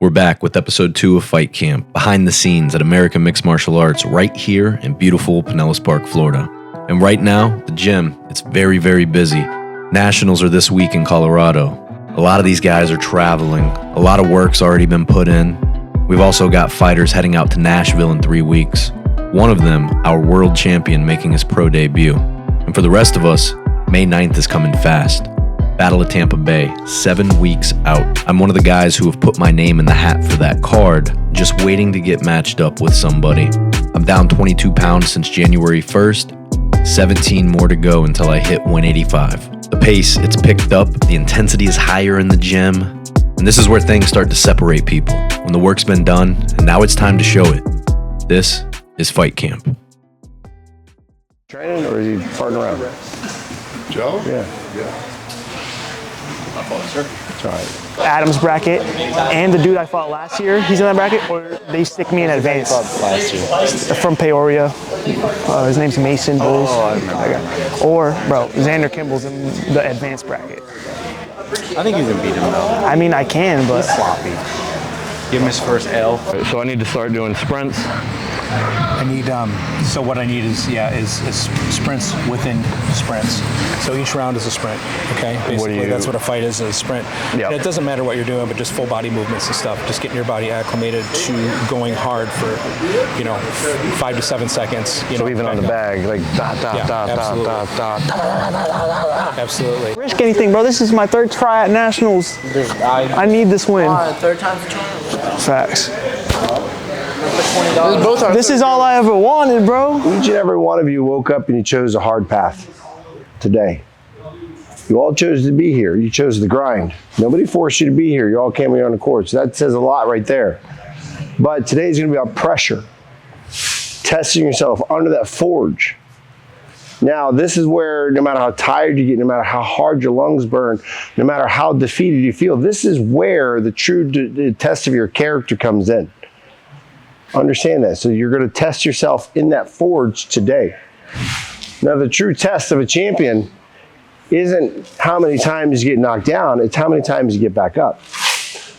We're back with episode 2 of Fight Camp, behind the scenes at American Mixed Martial Arts right here in beautiful Pinellas Park, Florida. And right now, the gym, it's very, very busy. Nationals are this week in Colorado. A lot of these guys are traveling. A lot of work's already been put in. We've also got fighters heading out to Nashville in 3 weeks. One of them, our world champion, making his pro debut. And for the rest of us, May 9th is coming fast. Battle of Tampa Bay, 7 weeks out. I'm one of the guys who have put my name in the hat for that card, just waiting to get matched up with somebody. I'm down 22 pounds since January 1st, 17 more to go until I hit 185. The pace, it's picked up, the intensity is higher in the gym, and this is where things start to separate people, when the work's been done, and now it's time to show it. This is Fight Camp. Training, or is he farting around? Joe? Yeah. My fault, sir. That's all right. Adam's bracket and the dude I fought last year, he's in that bracket, or they stick me in advance. Last year. From Peoria. His name's Mason Bulls. Oh, I remember that guy. Or, bro, Xander Kimball's in the advanced bracket. I think you can beat him though. I mean, I can, but Sloppy. Give him his first L. So I need to start doing sprints. I need, so what I need is sprints within sprints. So each round is a sprint, okay? Basically, that's what a fight is a sprint. Yep. And it doesn't matter what you're doing, but just full body movements and stuff. Just getting your body acclimated to going hard for, 5 to 7 seconds. So even on the bag, like da da Yeah, da absolutely. da da da. Absolutely. risk anything, bro. This is my third try at Nationals. I need this win. Third time's a charm. Facts. This is all I ever wanted, bro. Each and every one of you woke up and you chose a hard path today. You all chose to be here. You chose the grind. Nobody forced you to be here. You all came here on the court. So that says a lot right there. But today's going to be about pressure. Testing yourself under that forge. Now, this is where no matter how tired you get, no matter how hard your lungs burn, no matter how defeated you feel, this is where the true test of your character comes in. Understand that. So you're going to test yourself in that forge today. Now, the true test of a champion isn't how many times you get knocked down, it's how many times you get back up.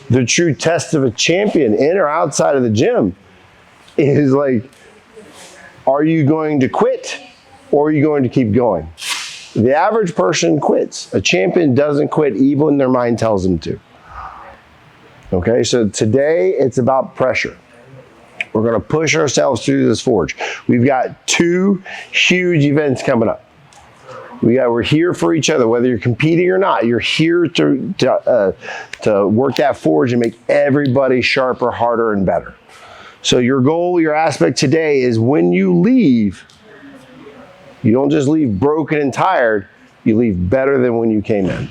The true test of a champion, in or outside of the gym, is like, are you going to quit or are you going to keep going? The average person quits. A champion doesn't quit even when their mind tells them to. Okay, so today it's about pressure. We're going to push ourselves through this forge. We've got 2 huge events coming up. We're here for each other, whether you're competing or not. You're here to work that forge and make everybody sharper, harder, and better. So your goal, your aspect today is when you leave, you don't just leave broken and tired, you leave better than when you came in.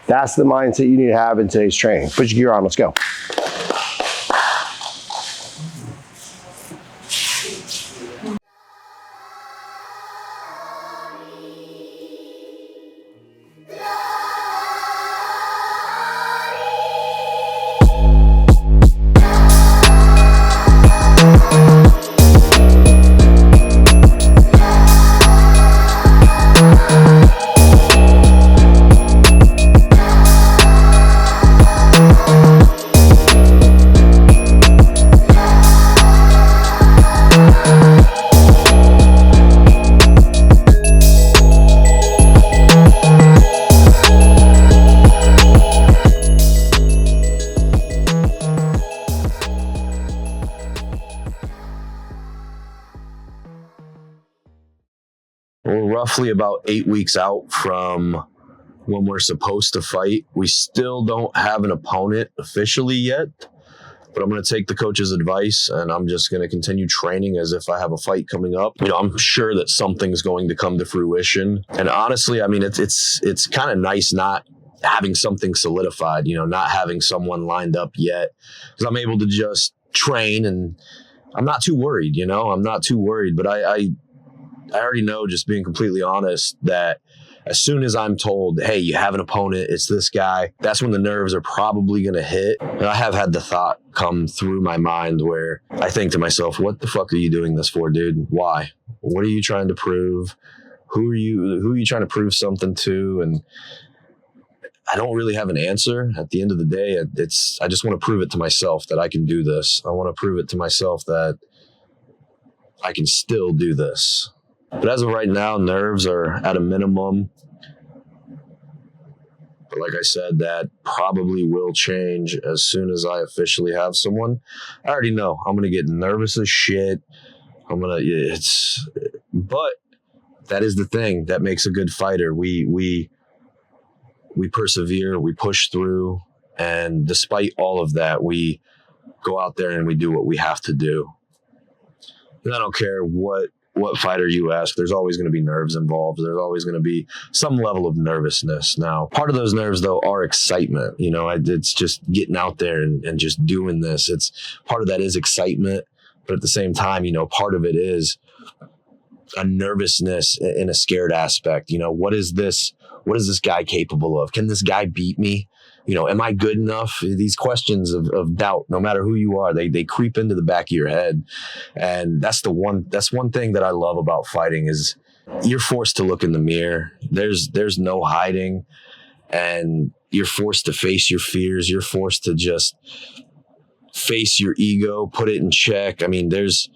That's the mindset you need to have in today's training. Put your gear on, let's go. We're roughly about 8 weeks out from when we're supposed to fight. We still don't have an opponent officially yet, but I'm going to take the coach's advice and I'm just going to continue training as if I have a fight coming up. I'm sure that something's going to come to fruition. And honestly, I mean, it's kind of nice not having something solidified, not having someone lined up yet, because I'm able to just train and I'm not too worried, I'm not too worried, but I already know, just being completely honest, that as soon as I'm told, hey, you have an opponent, it's this guy, that's when the nerves are probably going to hit. And I have had the thought come through my mind where I think to myself, what the fuck are you doing this for, dude? Why? What are you trying to prove? Who are you trying to prove something to? And I don't really have an answer. At the end of the day, I just want to prove it to myself that I can do this. I want to prove it to myself that I can still do this. But as of right now, nerves are at a minimum. But like I said, that probably will change as soon as I officially have someone. I already know I'm going to get nervous as shit. But that is the thing that makes a good fighter. We persevere, we push through, and despite all of that, we go out there and we do what we have to do. And I don't care what fighter you ask, there's always going to be nerves involved. There's always going to be some level of nervousness. Now, part of those nerves, though, are excitement. It's just getting out there and just doing this. It's part of that is excitement, but at the same time, part of it is a nervousness in a scared aspect. What is this guy capable of? Can this guy beat me? Am I good enough? These questions of doubt, no matter who you are, they creep into the back of your head. And that's one thing that I love about fighting is you're forced to look in the mirror. There's no hiding, and you're forced to face your fears. You're forced to just face your ego, put it in check. I mean, there's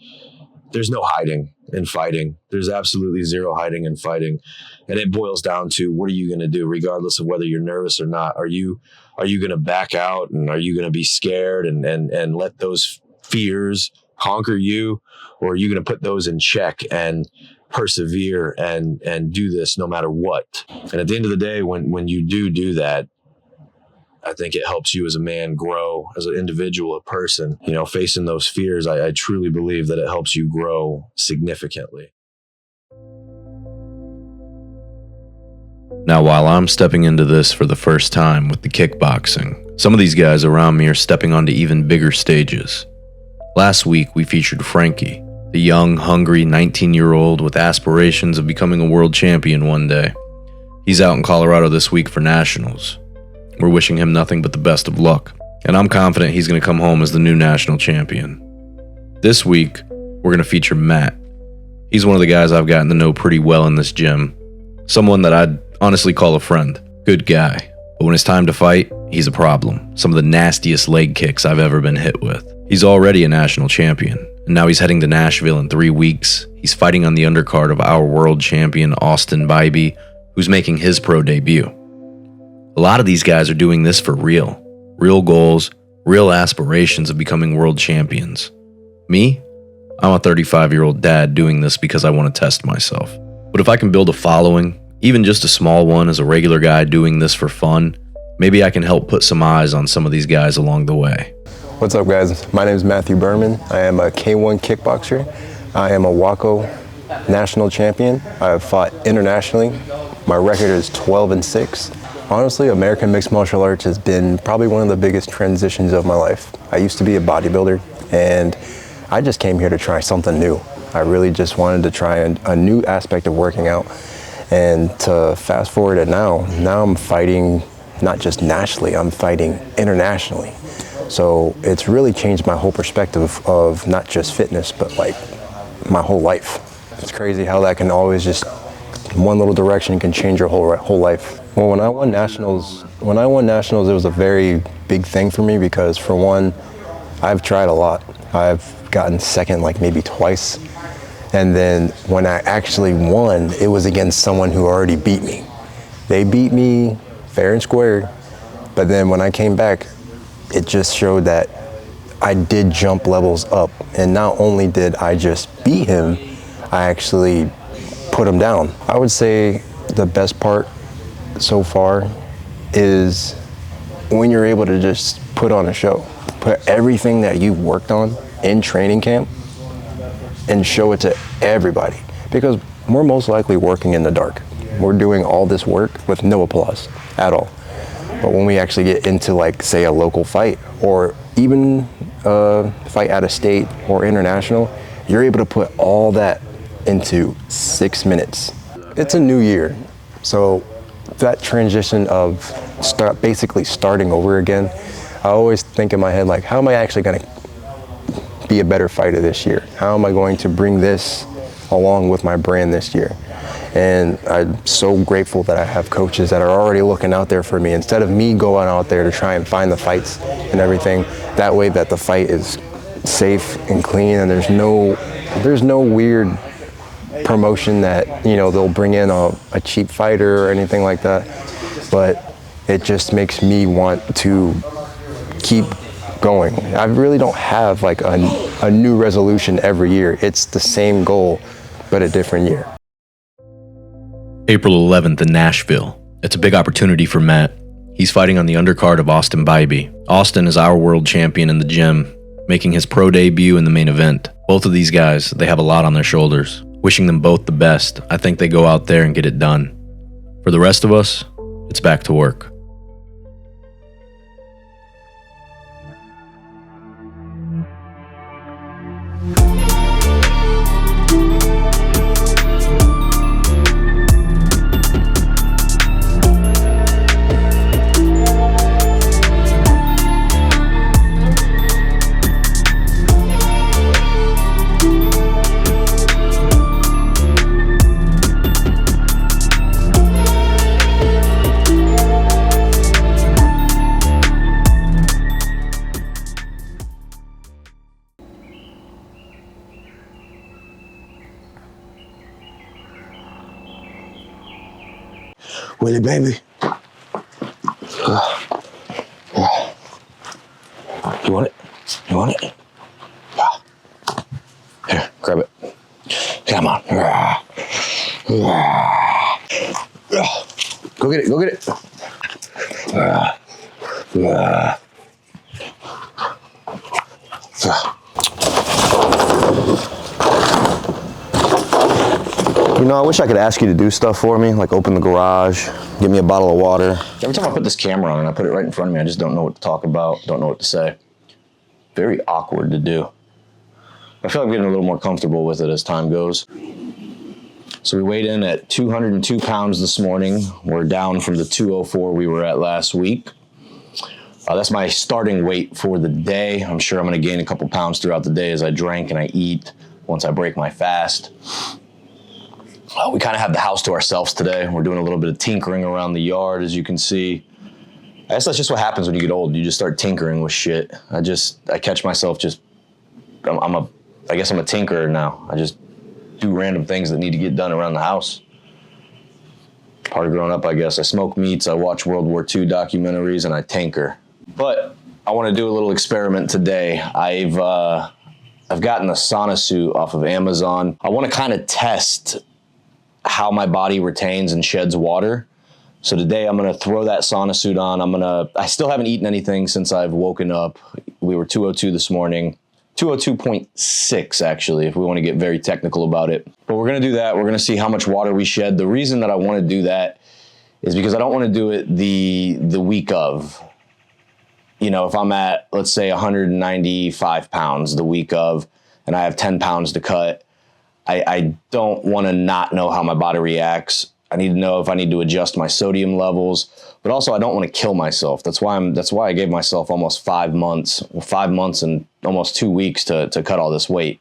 no hiding in fighting. There's absolutely zero hiding in fighting. And it boils down to, what are you going to do regardless of whether you're nervous or not? Are you going to back out, and are you going to be scared and let those fears conquer you? Or are you going to put those in check and persevere and do this no matter what? And at the end of the day, when you do that, I think it helps you as a man grow as an individual, a person. Facing those fears, I truly believe that it helps you grow significantly. Now, while I'm stepping into this for the first time with the kickboxing, some of these guys around me are stepping onto even bigger stages. Last week, we featured Frankie, the young, hungry 19-year-old with aspirations of becoming a world champion one day. He's out in Colorado this week for nationals. We're wishing him nothing but the best of luck, and I'm confident he's going to come home as the new national champion. This week, we're going to feature Matt. He's one of the guys I've gotten to know pretty well in this gym. Someone that I'd honestly call a friend. Good guy. But when it's time to fight, he's a problem. Some of the nastiest leg kicks I've ever been hit with. He's already a national champion, and now he's heading to Nashville in 3 weeks. He's fighting on the undercard of our world champion, Austin Bybee, who's making his pro debut. A lot of these guys are doing this for real. Real goals, real aspirations of becoming world champions. Me? I'm a 35-year-old dad doing this because I want to test myself. But if I can build a following, even just a small one as a regular guy doing this for fun, maybe I can help put some eyes on some of these guys along the way. What's up, guys? My name is Matthew Berman. I am a K1 kickboxer. I am a WACO national champion. I've fought internationally. My record is 12-6. Honestly, American mixed martial arts has been probably one of the biggest transitions of my life. I used to be a bodybuilder, and I just came here to try something new. I really just wanted to try a new aspect of working out. And to fast forward to now I'm fighting not just nationally, I'm fighting internationally. So it's really changed my whole perspective of not just fitness, but like my whole life. It's crazy how that can always just, one little direction can change your whole life. Well, when I won nationals, it was a very big thing for me because, for one, I've tried a lot. I've gotten second like maybe twice. And then when I actually won, it was against someone who already beat me. They beat me fair and square, but then when I came back, it just showed that I did jump levels up. And not only did I just beat him, I actually put him down. I would say the best part so far is when you're able to just put on a show, put everything that you've worked on in training camp and show it to everybody, because we're most likely working in the dark. We're doing all this work with no applause at all. But when we actually get into, like, say, a local fight or even a fight out of state or international, you're able to put all that into 6 minutes. It's a new year, so that transition of basically starting over again, I always think in my head, like, how am I actually going to be a better fighter this year? How am I going to bring this along with my brand this year? And I'm so grateful that I have coaches that are already looking out there for me instead of me going out there to try and find the fights and everything. That way that the fight is safe and clean, and there's no weird promotion that, you know, they'll bring in a cheap fighter or anything like that. But it just makes me want to keep going. I really don't have like a new resolution every year. It's the same goal, but a different year. April 11th in Nashville. It's a big opportunity for Matt. He's fighting on the undercard of Austin Bybee. Austin is our world champion in the gym, making his pro debut in the main event. Both of these guys, they have a lot on their shoulders. Wishing them both the best. I think they go out there and get it done. For the rest of us, it's back to work. Willie, baby. You want it? You want it? Here, grab it. Come on. Go get it, go get it. You know, I wish I could ask you to do stuff for me, like open the garage, get me a bottle of water. Every time I put this camera on and I put it right in front of me, I just don't know what to talk about, don't know what to say. Very awkward to do. I feel like I'm getting a little more comfortable with it as time goes. So we weighed in at 202 pounds this morning. We're down from the 204 we were at last week. That's my starting weight for the day. I'm sure I'm gonna gain a couple pounds throughout the day as I drink and I eat once I break my fast. We kind of have the house to ourselves today. We're doing a little bit of tinkering around the yard, as you can see. I guess that's just what happens when you get old. You just start tinkering with shit. I catch myself I guess I'm a tinkerer now. I just do random things that need to get done around the house. Part of growing up, I guess. I smoke meats, I watch World War II documentaries, and I tinker. But I want to do a little experiment today. I've gotten a sauna suit off of Amazon. I want to kind of test how my body retains and sheds water. So today I'm gonna throw that sauna suit on. I still haven't eaten anything since I've woken up. We were 202 this morning. 202.6 actually, if we want to get very technical about it. But we're gonna do that. We're gonna see how much water we shed. The reason that I want to do that is because I don't want to do it the week of. You know, if I'm at, let's say 195 pounds the week of, and I have 10 pounds to cut, I don't want to not know how my body reacts. I need to know if I need to adjust my sodium levels, but also I don't want to kill myself. That's why I gave myself almost 5 months and almost 2 weeks to cut all this weight.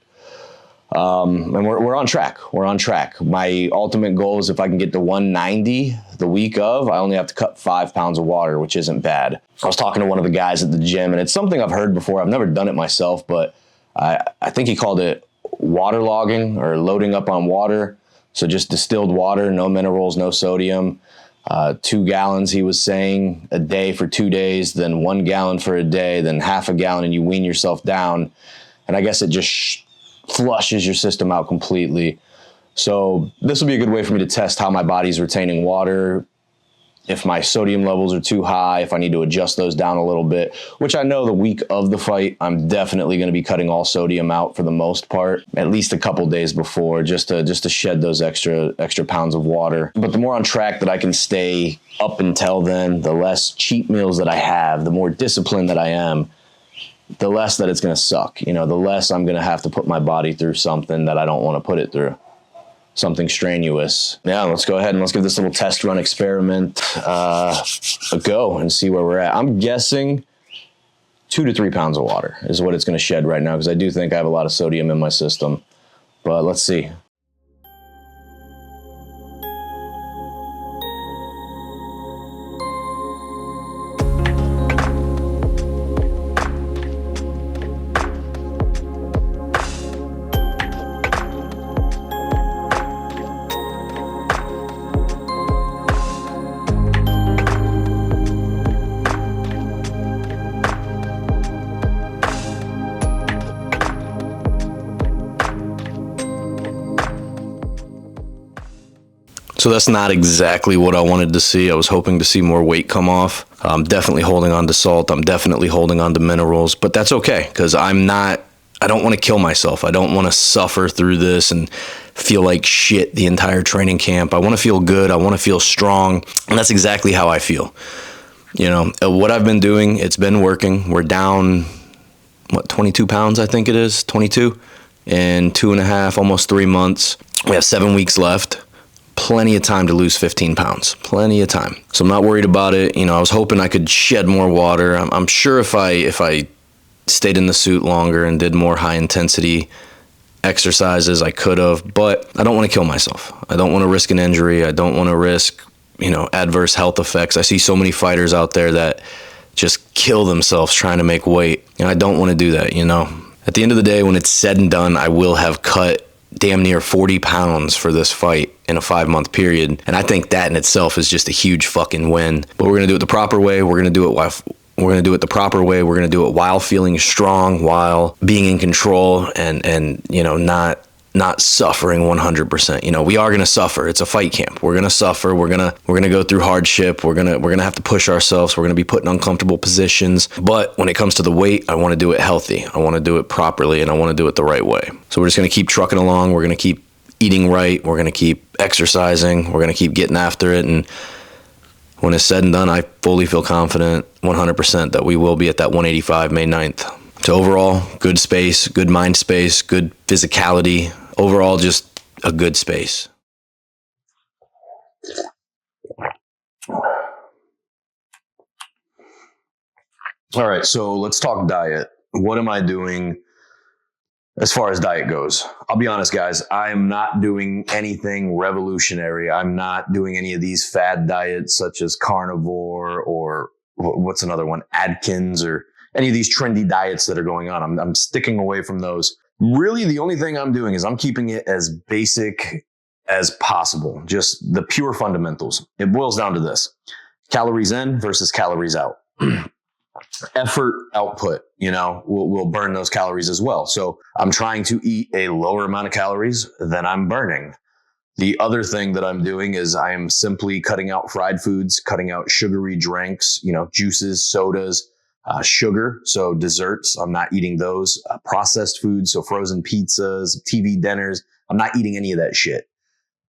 And we're on track. We're on track. My ultimate goal is if I can get to 190 the week of, I only have to cut 5 pounds of water, which isn't bad. I was talking to one of the guys at the gym, and it's something I've heard before. I've never done it myself, but I think he called it waterlogging or loading up on water. So just distilled water, no minerals, no sodium. 2 gallons, he was saying, a day for 2 days, then 1 gallon for a day, then half a gallon, and you wean yourself down. And I guess it just flushes your system out completely. So this will be a good way for me to test how my body's retaining water, if my sodium levels are too high, if I need to adjust those down a little bit, which I know the week of the fight, I'm definitely going to be cutting all sodium out for the most part, at least a couple days before, just to shed those extra pounds of water. But the more on track that I can stay up until then, the less cheat meals that I have, the more disciplined that I am, the less that it's going to suck. You know, the less I'm going to have to put my body through something that I don't want to put it through. Something strenuous. Yeah, let's go ahead and let's give this little test run experiment a go and see where we're at. I'm guessing 2 to 3 pounds of water is what it's going to shed right now, because I do think I have a lot of sodium in my system. But let's see. So that's not exactly what I wanted to see. I was hoping to see more weight come off. I'm definitely holding on to salt. I'm definitely holding on to minerals, but that's okay because I don't want to kill myself. I don't want to suffer through this and feel like shit the entire training camp. I want to feel good. I want to feel strong. And that's exactly how I feel. You know, what I've been doing, it's been working. We're down, 22 pounds, I think it is, 22 in 2.5, almost 3 months. We have 7 weeks left. Plenty of time to lose 15 pounds. Plenty of time. So I'm not worried about it. You know, I was hoping I could shed more water. I'm sure if I stayed in the suit longer and did more high intensity exercises, I could have, but I don't want to kill myself. I don't want to risk an injury. I don't want to risk, adverse health effects. I see so many fighters out there that just kill themselves trying to make weight. And I don't want to do that, At the end of the day, when it's said and done, I will have cut damn near 40 pounds for this fight in a 5-month period. And I think that in itself is just a huge fucking win. But we're going to do it the proper way. We're going to do it proper way. We're going to do it while feeling strong, while being in control and not suffering 100%. We are going to suffer. It's a fight camp. We're going to suffer. We're going to go through hardship. We're going to have to push ourselves. We're going to be put in uncomfortable positions. But when it comes to the weight, I want to do it healthy. I want to do it properly, and I want to do it the right way. So we're just going to keep trucking along. We're going to keep eating right. We're going to keep exercising. We're going to keep getting after it. And when it's said and done, I fully feel confident 100% that we will be at that 185 May 9th. So overall, good space, good mind space, good physicality. Overall, just a good space. All right, so let's talk diet. What am I doing as far as diet goes? I'll be honest, guys. I am not doing anything revolutionary. I'm not doing any of these fad diets such as carnivore or what's another one, Atkins, or any of these trendy diets that are going on. I'm sticking away from those. Really, the only thing I'm doing is I'm keeping it as basic as possible. Just the pure fundamentals. It boils down to this: calories in versus calories out. Effort output, will burn those calories as well. So I'm trying to eat a lower amount of calories than I'm burning. The other thing that I'm doing is I am simply cutting out fried foods, cutting out sugary drinks, juices, sodas, sugar. So desserts, I'm not eating those. Processed foods, so frozen pizzas, TV dinners, I'm not eating any of that shit.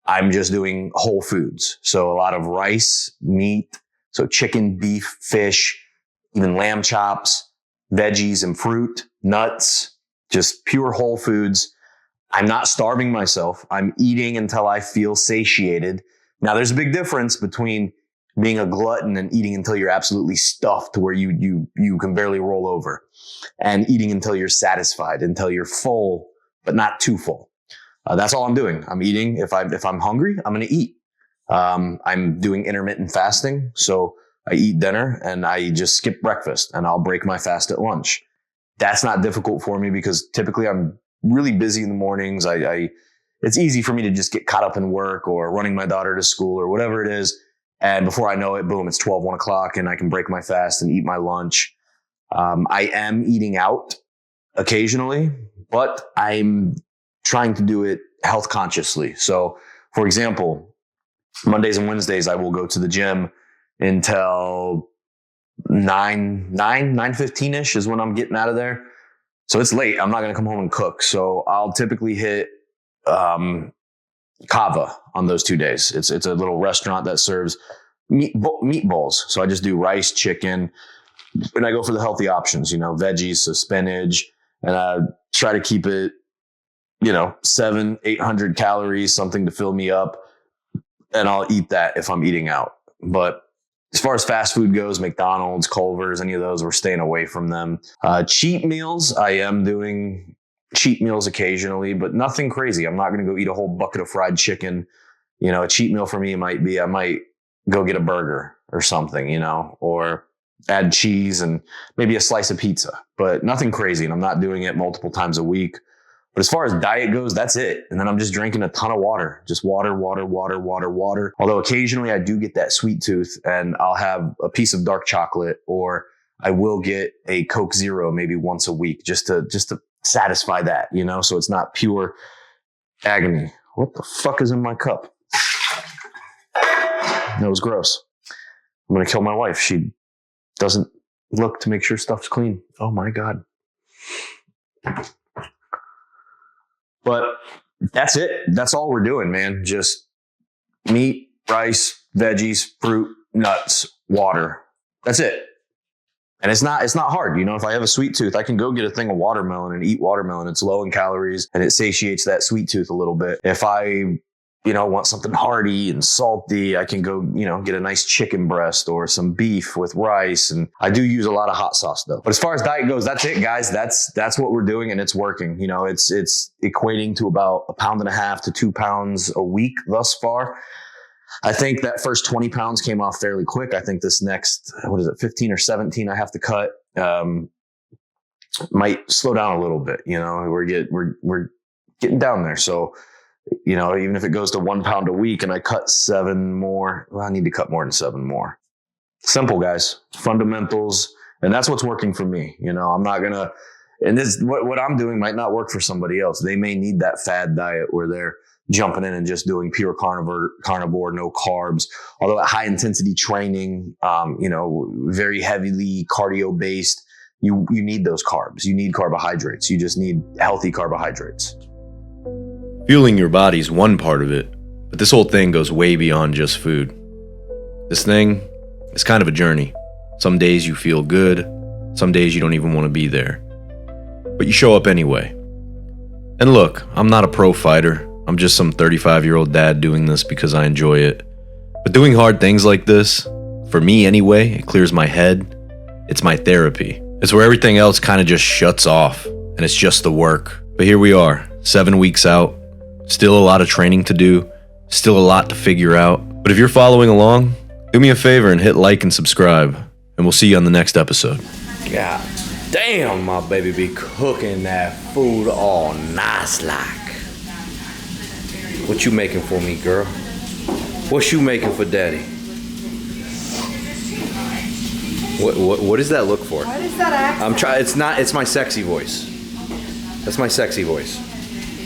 I'm just doing whole foods. So a lot of rice, meat, so chicken, beef, fish, even lamb chops, veggies and fruit, nuts, just pure whole foods. I'm not starving myself. I'm eating until I feel satiated. Now, there's a big difference between being a glutton and eating until you're absolutely stuffed to where you can barely roll over, and eating until you're satisfied, until you're full, but not too full. That's all I'm doing. I'm eating. If I'm hungry, I'm going to eat. I'm doing intermittent fasting. So I eat dinner and I just skip breakfast, and I'll break my fast at lunch. That's not difficult for me because typically I'm really busy in the mornings. It's easy for me to just get caught up in work or running my daughter to school or whatever it is. And before I know it, boom, it's 1 o'clock and I can break my fast and eat my lunch. I am eating out occasionally, but I'm trying to do it health consciously. So for example, Mondays and Wednesdays, I will go to the gym until 9:15ish is when I'm getting out of there. So it's late. I'm not going to come home and cook. So I'll typically hit Kava on those 2 days. It's a little restaurant that serves meatballs. So I just do rice, chicken, and I go for the healthy options, veggies, so spinach, and I try to keep it, 700-800 calories, something to fill me up. And I'll eat that if I'm eating out. But as far as fast food goes, McDonald's, Culver's, any of those, we're staying away from them. Cheat meals, I am doing cheat meals occasionally, but nothing crazy. I'm not going to go eat a whole bucket of fried chicken. A cheat meal for me might be, I might go get a burger or something, or add cheese and maybe a slice of pizza, but nothing crazy. And I'm not doing it multiple times a week. But as far as diet goes, that's it. And then I'm just drinking a ton of water, just water. Although occasionally I do get that sweet tooth and I'll have a piece of dark chocolate, or I will get a Coke Zero maybe once a week just to satisfy that, so it's not pure agony. What the fuck is in my cup? It was gross. I'm going to kill my wife. She doesn't look to make sure stuff's clean. Oh my God. But that's it. That's all we're doing, man. Just meat, rice, veggies, fruit, nuts, water. That's it. And it's not hard. You know, if I have a sweet tooth, I can go get a thing of watermelon and eat watermelon. It's low in calories and it satiates that sweet tooth a little bit. If I, want something hearty and salty, I can go, get a nice chicken breast or some beef with rice. And I do use a lot of hot sauce though. But as far as diet goes, that's it, guys. That's what we're doing and it's working. It's equating to about 1.5 pounds to 2 pounds a week thus far. I think that first 20 pounds came off fairly quick. I think this next, 15 or 17 I have to cut, might slow down a little bit. We're getting down there. So, even if it goes to 1 pound a week and I cut 7 more, I need to cut more than 7 more. Simple, guys, fundamentals. And that's what's working for me. I'm not going to, and this, what I'm doing might not work for somebody else. They may need that fad diet where they're jumping in and just doing pure carnivore, no carbs. Although at high intensity training, very heavily cardio based, you need those carbs. You need carbohydrates. You just need healthy carbohydrates. Fueling your body's one part of it, but this whole thing goes way beyond just food. This thing is kind of a journey. Some days you feel good, some days you don't even want to be there. But you show up anyway. And look, I'm not a pro fighter. I'm just some 35-year-old dad doing this because I enjoy it. But doing hard things like this, for me anyway, it clears my head. It's my therapy. It's where everything else kind of just shuts off, and it's just the work. But here we are, 7 weeks out. Still a lot of training to do. Still a lot to figure out. But if you're following along, do me a favor and hit like and subscribe. And we'll see you on the next episode. God damn, my baby be cooking that food all nice like. What you making for me, girl? What you making for daddy? What does that look for? What is that accent? It's my sexy voice. That's my sexy voice.